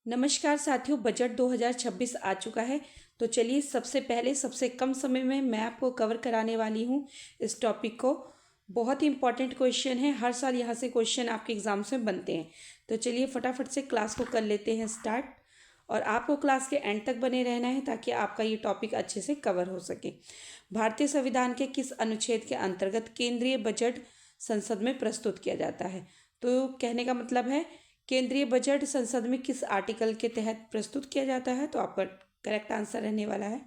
नमस्कार साथियों, बजट 2026 आ चुका है। तो चलिए सबसे पहले सबसे कम समय में मैं आपको कवर कराने वाली हूँ इस टॉपिक को। बहुत ही इंपॉर्टेंट क्वेश्चन है, हर साल यहाँ से क्वेश्चन आपके एग्जाम्स में बनते हैं। तो चलिए फटाफट से क्लास को कर लेते हैं स्टार्ट। और आपको क्लास के एंड तक बने रहना है ताकि आपका ये टॉपिक अच्छे से कवर हो सके। भारतीय संविधान के किस अनुच्छेद के अंतर्गत केंद्रीय बजट संसद में प्रस्तुत किया जाता है? तो कहने का मतलब है केंद्रीय बजट संसद में किस आर्टिकल के तहत प्रस्तुत किया जाता है? तो आपका करेक्ट आंसर रहने वाला है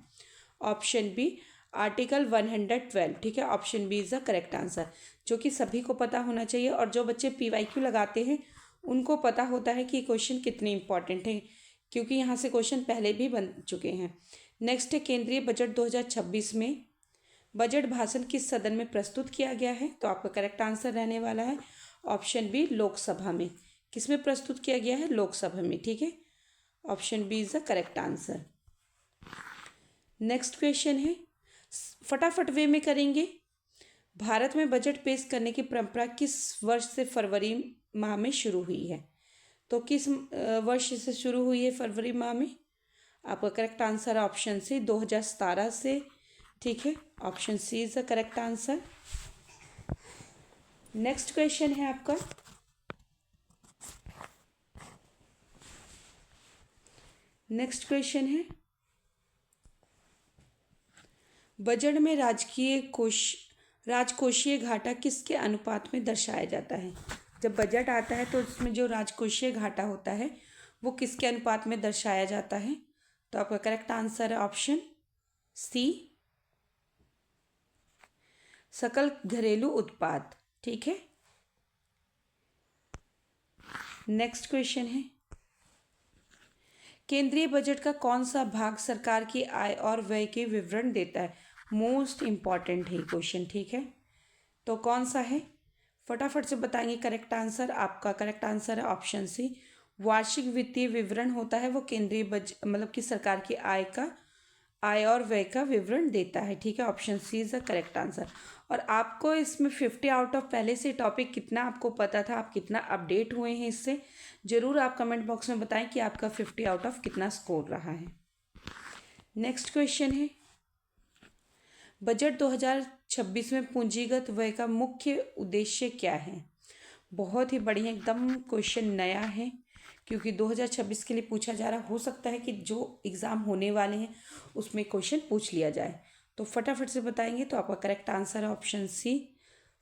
ऑप्शन बी, आर्टिकल 112। ठीक है, option B is the correct answer, जो कि सभी को पता होना चाहिए। और जो बच्चे PYQ लगाते हैं उनको पता होता है कि ये क्वेश्चन कितने इंपॉर्टेंट है, क्योंकि यहाँ से क्वेश्चन पहले भी बन चुके हैं। नेक्स्ट है, केंद्रीय बजट 2026 में बजट भाषण किस सदन में प्रस्तुत किया गया है? तो आपका करेक्ट आंसर रहने वाला है ऑप्शन बी, लोकसभा में। किसमें प्रस्तुत किया गया है? लोकसभा में। ठीक है, option B is the correct answer. Next question है, फटाफट वे में करेंगे। भारत में बजट पेश करने की परंपरा किस वर्ष से फरवरी माह में शुरू हुई है? तो किस वर्ष से शुरू हुई है फरवरी माह में? आपका करेक्ट आंसर है ऑप्शन सी, 2017 से। ठीक है, option C is the correct answer. Next question है आपका, नेक्स्ट क्वेश्चन है, बजट में राजकोषीय घाटा किसके अनुपात में दर्शाया जाता है? जब बजट आता है तो उसमें जो राजकोषीय घाटा होता है वो किसके अनुपात में दर्शाया जाता है? तो आपका करेक्ट आंसर है ऑप्शन सी, सकल घरेलू उत्पाद। ठीक है, नेक्स्ट क्वेश्चन है, केंद्रीय बजट का कौन सा भाग सरकार की आय और व्यय के विवरण देता है? मोस्ट इंपॉर्टेंट है क्वेश्चन। ठीक है, तो कौन सा है? फटाफट से बताएंगे करेक्ट आंसर। आपका करेक्ट आंसर है ऑप्शन सी, वार्षिक वित्तीय विवरण होता है वो केंद्रीय बजट मतलब कि सरकार की आय और व्यय का विवरण देता है। ठीक है, option C is the correct answer. और आपको इसमें 50 आउट ऑफ पहले से टॉपिक कितना आपको पता था, आप कितना अपडेट हुए हैं इससे, ज़रूर आप कमेंट बॉक्स में बताएं कि आपका 50 आउट ऑफ कितना स्कोर रहा है। नेक्स्ट क्वेश्चन है, बजट 2026 में पूंजीगत व्यय का मुख्य उद्देश्य क्या है? बहुत ही बढ़िया, एकदम क्वेश्चन नया है, क्योंकि 2026 के लिए पूछा जा रहा। हो सकता है कि जो एग्ज़ाम होने वाले हैं उसमें क्वेश्चन पूछ लिया जाए। तो फटाफट से बताएंगे। तो आपका करेक्ट आंसर है ऑप्शन सी,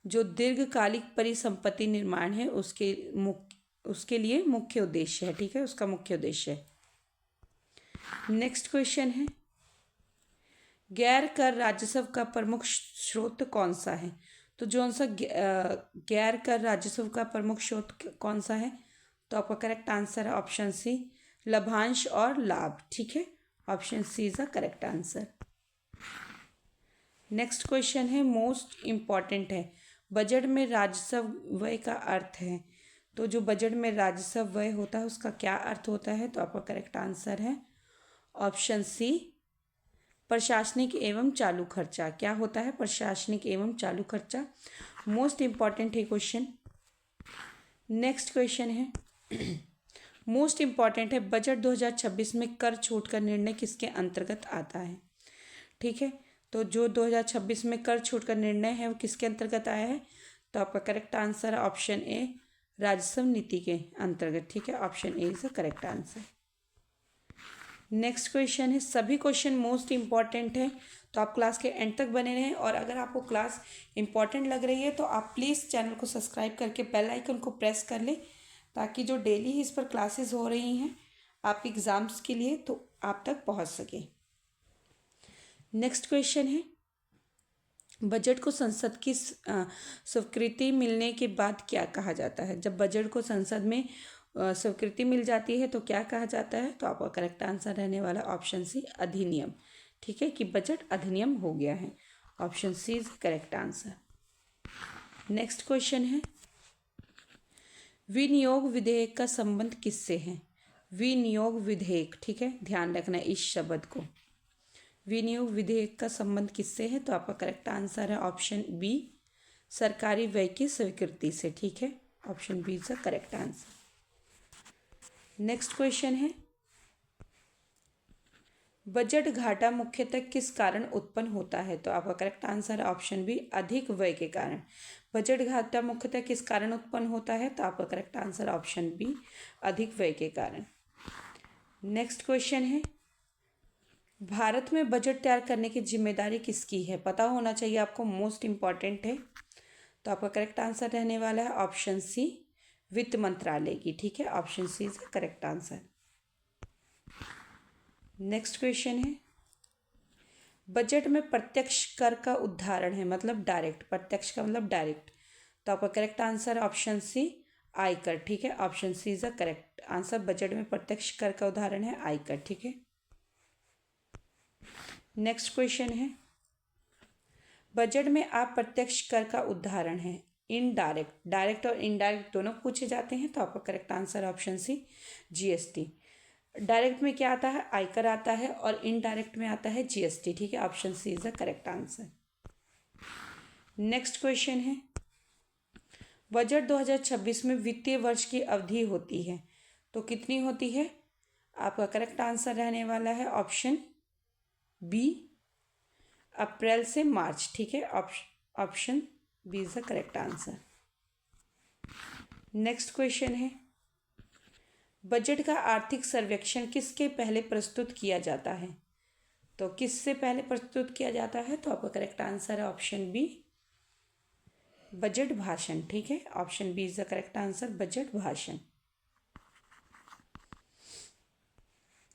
जो दीर्घकालिक परिसंपत्ति निर्माण है उसके लिए मुख्य उद्देश्य है। ठीक है, उसका मुख्य उद्देश्य है। नेक्स्ट क्वेश्चन है, गैर कर राजस्व का प्रमुख स्रोत कौन सा है? तो जो सा गैर कर राजस्व का प्रमुख स्रोत कौन सा है? तो आपका करेक्ट आंसर है ऑप्शन सी, लाभांश और लाभ। ठीक है, option C is the correct answer. Next question है, मोस्ट इम्पॉर्टेंट है, बजट में राजस्व व्यय का अर्थ है। तो जो बजट में राजस्व व्यय होता है उसका क्या अर्थ होता है? तो आपका करेक्ट आंसर है ऑप्शन सी, प्रशासनिक एवं चालू खर्चा। क्या होता है? प्रशासनिक एवं चालू खर्चा। मोस्ट इंपॉर्टेंट है क्वेश्चन। नेक्स्ट क्वेश्चन है, मोस्ट इंपॉर्टेंट है, बजट 2026 में कर छूट का निर्णय किसके अंतर्गत आता है? ठीक है, तो जो 2026 में कर छूट का निर्णय है वो किसके अंतर्गत आया है? तो आपका करेक्ट आंसर है ऑप्शन ए, राजस्व नीति के अंतर्गत। ठीक है, option A is the correct answer. Next question है, सभी क्वेश्चन मोस्ट इंपॉर्टेंट है, तो आप क्लास के एंड तक बने रहें। और अगर आपको क्लास इंपॉर्टेंट लग रही है तो आप प्लीज़ चैनल को सब्सक्राइब करके बेल आइकन को प्रेस कर लें, ताकि जो डेली इस पर क्लासेस हो रही हैं आपके एग्ज़ाम्स के लिए तो आप तक पहुंच सके। नेक्स्ट क्वेश्चन है, बजट को संसद की स्वीकृति मिलने के बाद क्या कहा जाता है? जब बजट को संसद में स्वीकृति मिल जाती है तो क्या कहा जाता है? तो आपका करेक्ट आंसर रहने वाला ऑप्शन सी, अधिनियम। ठीक है, कि बजट अधिनियम हो गया है। Option C is correct answer. Next question है, विनियोग विधेयक का संबंध किससे है? विनियोग विधेयक, ठीक है, ध्यान रखना इस शब्द को। विनियोग विधेयक का संबंध किससे है? तो आपका करेक्ट आंसर है ऑप्शन बी, सरकारी व्यय की स्वीकृति से। ठीक है, option B is the correct answer. Next question है, बजट घाटा मुख्यतः किस कारण उत्पन्न होता है? तो आपका करेक्ट आंसर है ऑप्शन बी, अधिक व्यय के कारण। बजट घाटा मुख्यतः किस कारण उत्पन्न होता है? तो आपका करेक्ट आंसर ऑप्शन बी, अधिक व्यय के कारण। नेक्स्ट क्वेश्चन है, भारत में बजट तैयार करने की जिम्मेदारी किसकी है? पता होना चाहिए आपको, मोस्ट इंपॉर्टेंट है। तो आपका करेक्ट आंसर रहने वाला है ऑप्शन सी, वित्त मंत्रालय की। ठीक है, option C is the correct answer. Next question है, बजट में प्रत्यक्ष कर का उदाहरण है, मतलब डायरेक्ट, प्रत्यक्ष का मतलब डायरेक्ट। तो आपका करेक्ट आंसर ऑप्शन सी, आयकर। ठीक है, option C is the correct answer. Budget में प्रत्यक्ष कर का उदाहरण है आयकर। ठीक है। नेक्स्ट क्वेश्चन है, बजट में अप्रत्यक्ष कर का उदाहरण है इनडायरेक्ट। डायरेक्ट और इनडायरेक्ट दोनों पूछे जाते हैं। तो आपका correct answer option C, GST. Direct में क्या आता है? आयकर आता है, और इनडायरेक्ट में आता है जीएसटी। ठीक है, option C is the correct answer. Next question है, बजट 2026 में वित्तीय वर्ष की अवधि होती है तो कितनी होती है? आपका करेक्ट आंसर रहने वाला है ऑप्शन बी, अप्रैल से मार्च। ठीक है, option B is the correct answer. Next question है, बजट का आर्थिक सर्वेक्षण किसके पहले प्रस्तुत किया जाता है? तो किससे पहले प्रस्तुत किया जाता है? तो आपका करेक्ट आंसर है ऑप्शन बी, बजट भाषण। ठीक है, option B is the correct answer, budget भाषण।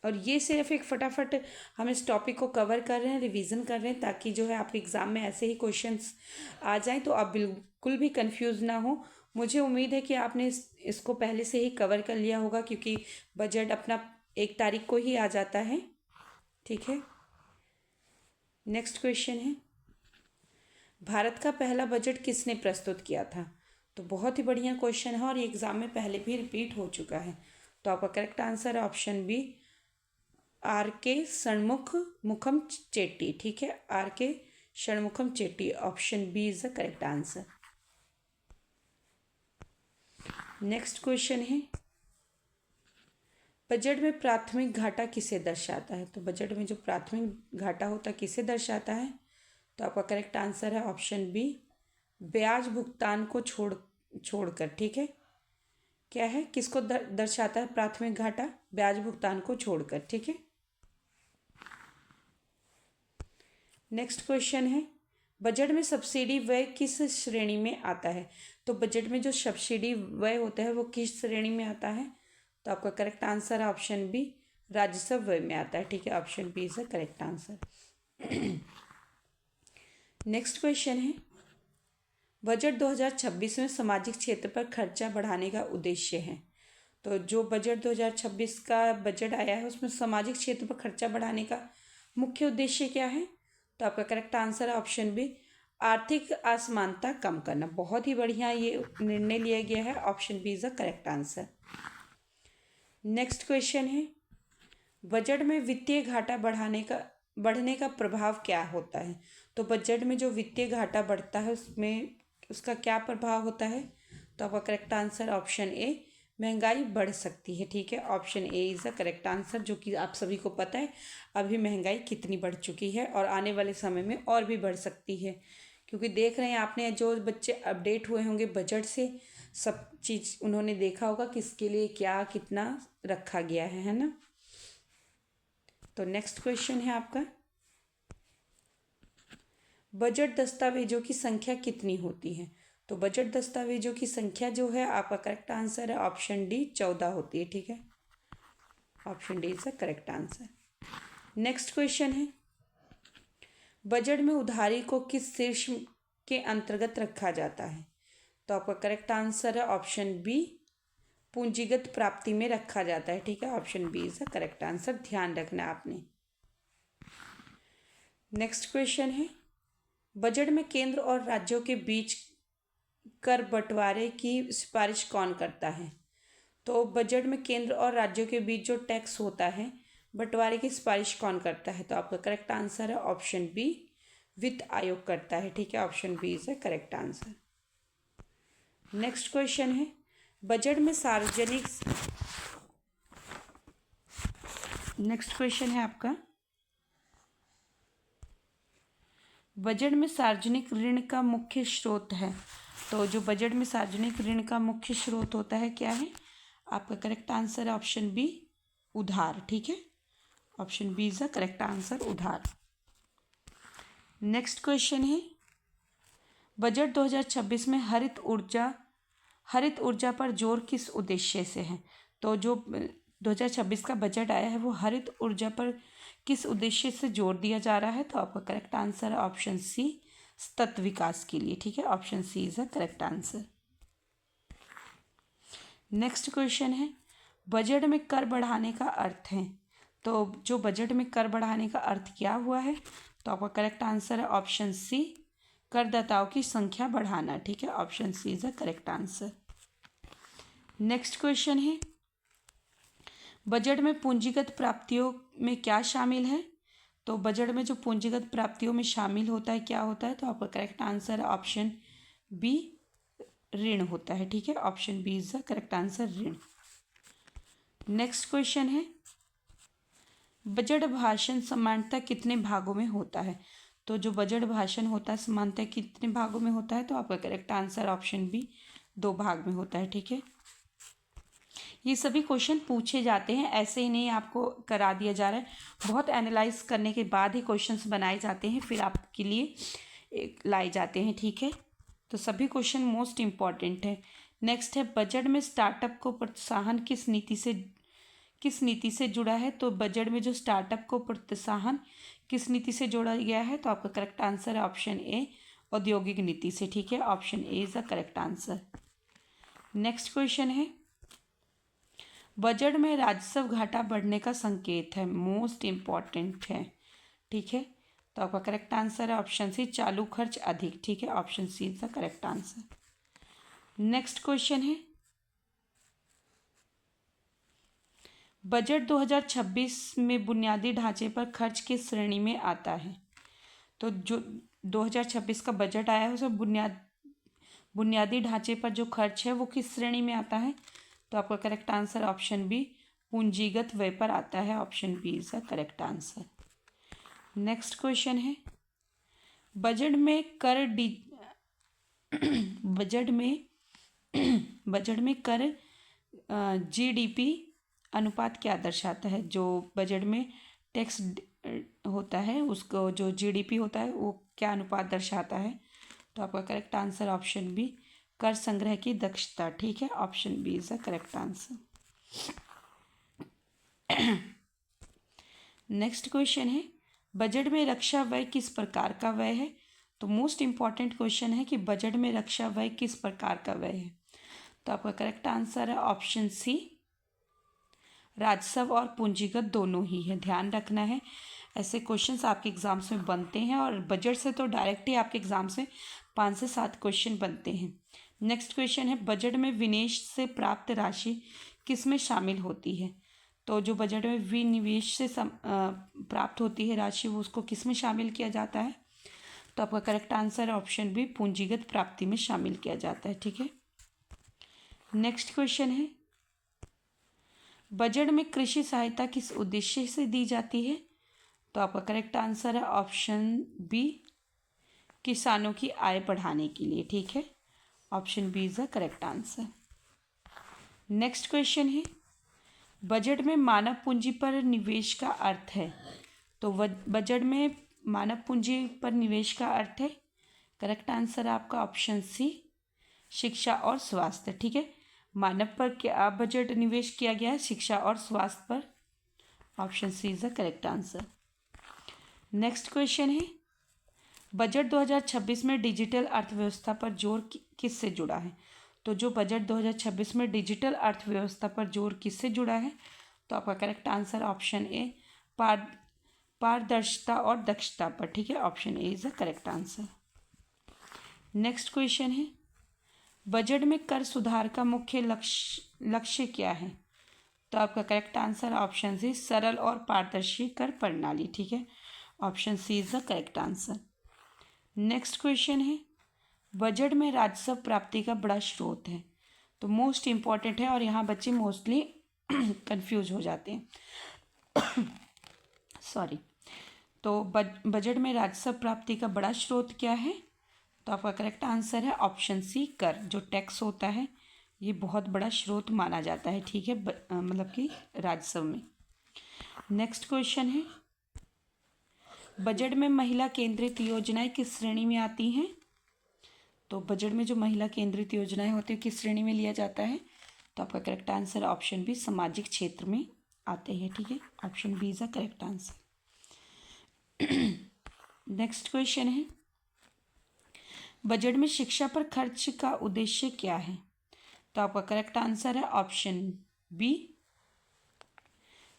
और ये सिर्फ एक फटाफट हम इस टॉपिक को कवर कर रहे हैं, रिवीजन कर रहे हैं, ताकि जो है आपके एग्ज़ाम में ऐसे ही क्वेश्चंस आ जाएं तो आप बिल्कुल भी कंफ्यूज ना हो। मुझे उम्मीद है कि आपने इसको पहले से ही कवर कर लिया होगा, क्योंकि बजट अपना 1 तारीख को ही आ जाता है। ठीक है। नेक्स्ट क्वेश्चन है, भारत का पहला बजट किसने प्रस्तुत किया था? तो बहुत ही बढ़िया क्वेश्चन है, और ये एग्ज़ाम में पहले भी रिपीट हो चुका है। तो आपका करेक्ट आंसर है option B, R K Shanmukham Chetty. ठीक है, R K Shanmukham Chetty, option B is the correct answer. Next question है, बजट में प्राथमिक घाटा किसे दर्शाता है? तो बजट में जो प्राथमिक घाटा होता है किसे दर्शाता है? तो आपका करेक्ट आंसर है ऑप्शन बी, ब्याज भुगतान को छोड़कर। ठीक है, क्या है, किसको दर्शाता है प्राथमिक घाटा? ब्याज भुगतान को छोड़कर। ठीक है। नेक्स्ट क्वेश्चन है, बजट में सब्सिडी व्यय किस श्रेणी में आता है? तो बजट में जो सब्सिडी व्यय होता है वो किस श्रेणी में आता है? तो आपका करेक्ट आंसर है ऑप्शन बी, राजस्व व्यय में आता है। ठीक है, option B is the correct answer. Next question है, बजट 2026 में सामाजिक क्षेत्र पर खर्चा बढ़ाने का उद्देश्य है। तो जो बजट 2026 का बजट आया है उसमें सामाजिक क्षेत्र पर खर्चा बढ़ाने का मुख्य उद्देश्य क्या है? तो आपका करेक्ट आंसर है ऑप्शन बी, आर्थिक असमानता कम करना। बहुत ही बढ़िया ये निर्णय लिया गया है, option B is the correct answer. Next question है, बजट में वित्तीय घाटा बढ़ने का प्रभाव क्या होता है? तो बजट में जो वित्तीय घाटा बढ़ता है उसमें उसका क्या प्रभाव होता है? तो आपका करेक्ट आंसर ऑप्शन ए, महंगाई बढ़ सकती है। ठीक है, option A is the correct answer, जो कि आप सभी को पता है अभी महंगाई कितनी बढ़ चुकी है और आने वाले समय में और भी बढ़ सकती है, क्योंकि देख रहे हैं आपने, जो बच्चे अपडेट हुए होंगे बजट से, सब चीज़ उन्होंने देखा होगा किसके लिए क्या कितना रखा गया है ना। तो नेक्स्ट क्वेश्चन है आपका, बजट दस्तावेजों की संख्या कितनी होती है? तो बजट दस्तावेजों की संख्या जो है, आपका करेक्ट आंसर है ऑप्शन डी, 14 होती है। ठीक है, option D is the correct answer. Next question है, बजट में उधारी को किस शीर्ष के अंतर्गत रखा जाता है? तो आपका करेक्ट आंसर है ऑप्शन बी, पूंजीगत प्राप्ति में रखा जाता है। ठीक है, option B is the correct answer, ध्यान रखना आपने। नेक्स्ट क्वेश्चन है, बजट में केंद्र और राज्यों के बीच कर बंटवारे की सिफारिश कौन करता है? तो बजट में केंद्र और राज्यों के बीच जो टैक्स होता है, बंटवारे की सिफारिश कौन करता है? तो आपका करेक्ट आंसर है ऑप्शन बी, वित्त आयोग करता है। ठीक है, option B is the correct answer. Next question है, बजट में नेक्स्ट क्वेश्चन है आपका, बजट में सार्वजनिक ऋण का मुख्य स्रोत है। तो जो बजट में सार्वजनिक ऋण का मुख्य स्रोत होता है क्या है? आपका करेक्ट आंसर है ऑप्शन बी, उधार। ठीक है, option B is the correct answer, उधार। नेक्स्ट क्वेश्चन है, बजट 2026 में हरित ऊर्जा पर जोर किस उद्देश्य से है? तो जो 2026 का बजट आया है वो हरित ऊर्जा पर किस उद्देश्य से जोर दिया जा रहा है? तो आपका करेक्ट आंसर है ऑप्शन सी, सतत विकास के लिए। ठीक है, option C is the correct answer. Next question है, बजट में कर बढ़ाने का अर्थ है। तो जो बजट में कर बढ़ाने का अर्थ क्या हुआ है? तो आपका करेक्ट आंसर है ऑप्शन सी, करदाताओं की संख्या बढ़ाना। ठीक है, option C is the correct answer. Next question है, बजट में पूंजीगत प्राप्तियों में क्या शामिल है? तो बजट में जो पूंजीगत प्राप्तियों में शामिल होता है क्या होता है? तो आपका करेक्ट आंसर है ऑप्शन बी, ऋण होता है। ठीक है, option B is the correct answer, ऋण। नेक्स्ट क्वेश्चन है, बजट भाषण सामान्यतः कितने भागों में होता है? तो जो बजट भाषण होता है सामान्यतः कितने भागों में होता है? तो आपका करेक्ट आंसर ऑप्शन बी, 2 भाग में होता है। ठीक है, ये सभी क्वेश्चन पूछे जाते हैं, ऐसे ही नहीं आपको करा दिया जा रहा है, बहुत एनालाइज करने के बाद ही क्वेश्चंस बनाए जाते हैं, फिर आपके लिए लाए जाते हैं। ठीक है, तो सभी क्वेश्चन मोस्ट इम्पॉर्टेंट है। नेक्स्ट है, बजट में स्टार्टअप को प्रोत्साहन किस नीति से जुड़ा है? तो बजट में जो स्टार्टअप को प्रोत्साहन किस नीति से जोड़ा गया है? तो आपका करेक्ट आंसर है ऑप्शन ए, औद्योगिक नीति से। ठीक है, option A is the correct answer. Next question है, बजट में राजस्व घाटा बढ़ने का संकेत है, मोस्ट इम्पॉर्टेंट है। ठीक है, तो आपका करेक्ट आंसर है ऑप्शन सी, चालू खर्च अधिक। ठीक है, option C is the correct answer. Next question है, बजट 2026 में बुनियादी ढांचे पर खर्च किस श्रेणी में आता है? तो जो 2026 का बजट आया है उसमें बुनियादी ढांचे पर जो खर्च है वो किस श्रेणी में आता है? तो आपका करेक्ट आंसर ऑप्शन बी, पूंजीगत व्यय पर आता है। Option B is the correct answer. Next question है, बजट में कर जीडीपी अनुपात क्या दर्शाता है? जो बजट में टैक्स होता है उसको जो जीडीपी होता है वो क्या अनुपात दर्शाता है? तो आपका करेक्ट आंसर ऑप्शन बी, कर संग्रह की दक्षता। ठीक है, option B is the correct answer. Next question है, बजट में रक्षा व्यय किस प्रकार का व्यय है? तो मोस्ट इंपॉर्टेंट क्वेश्चन है कि बजट में रक्षा व्यय किस प्रकार का व्यय है? तो आपका करेक्ट आंसर है ऑप्शन सी, राजस्व और पूंजीगत दोनों ही है। ध्यान रखना है, ऐसे क्वेश्चंस आपके एग्जाम्स में बनते हैं और बजट से तो डायरेक्ट ही आपके एग्जाम्स में 5 से 7 क्वेश्चन बनते हैं। नेक्स्ट क्वेश्चन है, बजट में विनिवेश से प्राप्त राशि किस में शामिल होती है? तो जो बजट में विनिवेश से प्राप्त होती है राशि वो उसको किस में शामिल किया जाता है? तो आपका करेक्ट आंसर है ऑप्शन बी, पूंजीगत प्राप्ति में शामिल किया जाता है। ठीक है, नेक्स्ट क्वेश्चन है, बजट में कृषि सहायता किस उद्देश्य से दी जाती है? तो आपका करेक्ट आंसर है ऑप्शन बी, किसानों की आय बढ़ाने के लिए। ठीक है, option B is the correct answer. Next question है, बजट में मानव पूंजी पर निवेश का अर्थ है। तो बजट में मानव पूंजी पर निवेश का अर्थ है, करेक्ट आंसर है आपका ऑप्शन सी, शिक्षा और स्वास्थ्य। ठीक है, मानव पर क्या बजट निवेश किया गया है? शिक्षा और स्वास्थ्य पर। Option C is the correct answer. Next question है, बजट 2026 में डिजिटल अर्थव्यवस्था पर जोर किस से जुड़ा है? तो जो बजट 2026 में डिजिटल अर्थव्यवस्था पर जोर किससे जुड़ा है? तो आपका करेक्ट आंसर ऑप्शन ए, पारदर्शिता और दक्षता पर। ठीक है, option A is the correct answer. Next question है, बजट में कर सुधार का मुख्य लक्ष्य क्या है? तो आपका करेक्ट आंसर ऑप्शन सी, सरल और पारदर्शी कर प्रणाली। ठीक है, option C is the correct answer. Next question है, बजट में राजस्व प्राप्ति का बड़ा स्रोत है। तो मोस्ट इम्पॉर्टेंट है और यहाँ बच्चे मोस्टली कंफ्यूज हो जाते हैं। सॉरी। तो बजट में राजस्व प्राप्ति का बड़ा स्रोत क्या है? तो आपका करेक्ट आंसर है ऑप्शन सी, कर। जो टैक्स होता है ये बहुत बड़ा स्रोत माना जाता है, ठीक है, मतलब कि राजस्व में। नेक्स्ट क्वेश्चन है, बजट में महिला केंद्रित योजनाएं किस श्रेणी में आती हैं? तो बजट में जो महिला केंद्रित योजनाएं होती है किस श्रेणी में लिया जाता है? तो आपका करेक्ट आंसर ऑप्शन बी, सामाजिक क्षेत्र में आते हैं, ठीक है, option B is the correct answer. Next question है, बजट में शिक्षा पर खर्च का उद्देश्य क्या है? तो आपका करेक्ट आंसर है ऑप्शन बी,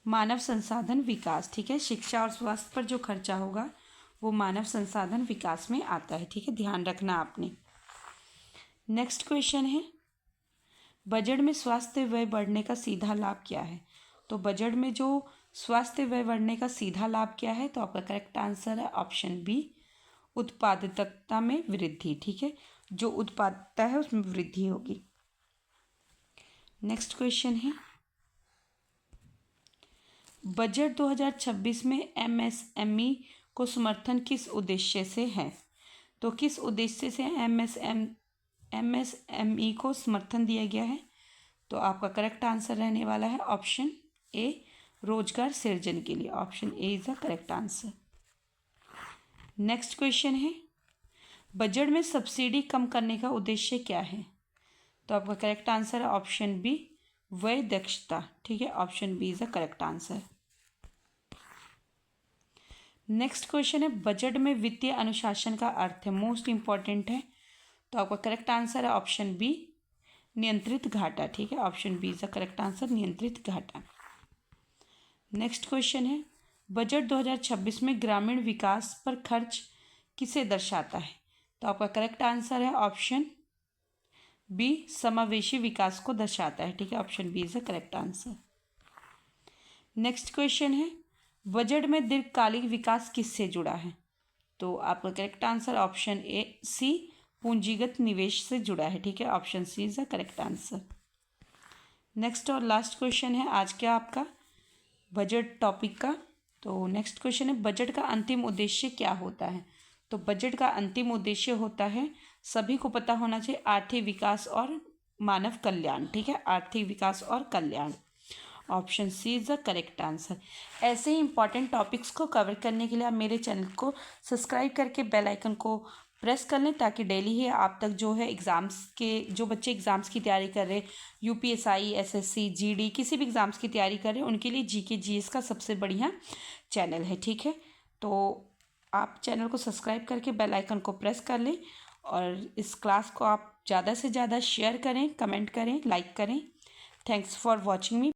मानव संसाधन विकास, ठीक है। शिक्षा और स्वास्थ्य पर जो खर्चा होगा वो मानव संसाधन विकास में आता है, ठीक है, ध्यान रखना आपने। नेक्स्ट क्वेश्चन है, बजट में स्वास्थ्य व्यय बढ़ने का सीधा लाभ क्या है? तो बजट में जो स्वास्थ्य व्यय बढ़ने का सीधा लाभ क्या है? तो आपका करेक्ट आंसर है ऑप्शन बी, उत्पादकता में वृद्धि, ठीक है, जो उत्पादकता है उसमें वृद्धि होगी। नेक्स्ट क्वेश्चन है, बजट 2026 में एमएसएमई को समर्थन किस उद्देश्य से है? तो किस उद्देश्य से एमएसएमई को समर्थन दिया गया है? तो आपका करेक्ट आंसर रहने वाला है ऑप्शन ए, रोजगार सृजन के लिए, option A is the correct answer. Next question है, बजट में सब्सिडी कम करने का उद्देश्य क्या है? तो आपका करेक्ट आंसर है ऑप्शन बी, व्यय दक्षता, ठीक है, option B is the correct answer. Next question है, बजट में वित्तीय अनुशासन का अर्थ है, मोस्ट इंपॉर्टेंट है, तो आपका करेक्ट आंसर है ऑप्शन बी, नियंत्रित घाटा, ठीक है, option B is the correct answer, नियंत्रित घाटा। नेक्स्ट क्वेश्चन है, बजट 2026 में ग्रामीण विकास पर खर्च किसे दर्शाता है? तो आपका करेक्ट आंसर है ऑप्शन बी, समावेशी विकास को दर्शाता है, ठीक है, option B is the correct answer. Next question है, बजट में दीर्घकालिक विकास किससे जुड़ा है? तो आपका correct answer option A C, पूंजीगत निवेश से जुड़ा है, ठीक है, option C is the correct answer. Next और लास्ट क्वेश्चन है आज क्या आपका बजट टॉपिक का। तो नेक्स्ट क्वेश्चन है, बजट का अंतिम उद्देश्य क्या होता है? तो बजट का अंतिम उद्देश्य होता है, सभी को पता होना चाहिए, आर्थिक विकास और मानव कल्याण, ठीक है, आर्थिक विकास और कल्याण, option C is the correct answer. ऐसे ही इंपॉर्टेंट टॉपिक्स को कवर करने के लिए आप मेरे चैनल को सब्सक्राइब करके बेल आइकन को प्रेस कर लें, ताकि डेली ही आप तक जो है एग्ज़ाम्स के, जो बच्चे एग्ज़ाम्स की तैयारी कर रहे हैं, यूपीएसआई, एसएससी, जीडी, किसी भी एग्ज़ाम्स की तैयारी कर रहे हैं, उनके लिए जीके जीएस का सबसे बढ़िया चैनल है, ठीक है। तो आप चैनल को सब्सक्राइब करके बेल आइकन को प्रेस कर लें और इस क्लास को आप ज़्यादा से ज़्यादा शेयर करें, कमेंट करें, लाइक करें। Thanks for watching me.